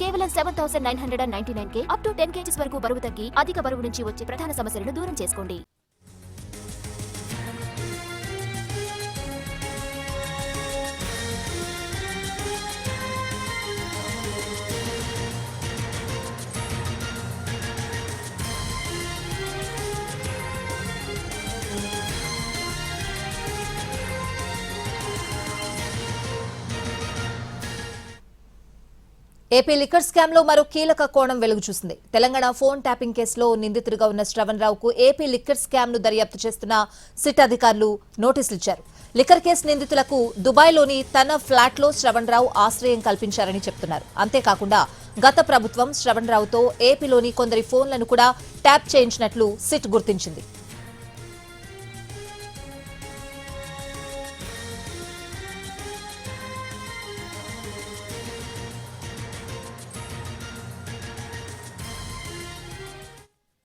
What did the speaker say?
కేవలం 7,999 up to 10 kgs వరకు బరువు తగ్గి అధిక బరువు నుంచి వచ్చే ప్రధాన సమస్యలను దూరం చేసుకోండి. ఏపీ లిక్కర్ స్కామ్ లో మరో కీలక కోణం వెలుగు చూసింది. తెలంగాణ ఫోన్ ట్యాపింగ్ కేసులో నిందితుడిగా ఉన్న శ్రవణ్ రావుకు ఏపీ లిక్కర్ స్కామ్ ను దర్యాప్తు చేస్తున్న సిట్ అధికారులు నోటీసులు ఇచ్చారు. లిక్కర్ కేసు నిందితులకు దుబాయ్లోని తన ఫ్లాట్ లో శ్రవణ్ రావు ఆశ్రయం కల్పించారని చెప్తున్నారు. అంతేకాకుండా గత ప్రభుత్వం శ్రవణ్ రావుతో ఏపీలోని కొందరి ఫోన్లను కూడా ట్యాప్ చేయించినట్లు సిట్ గుర్తించింది.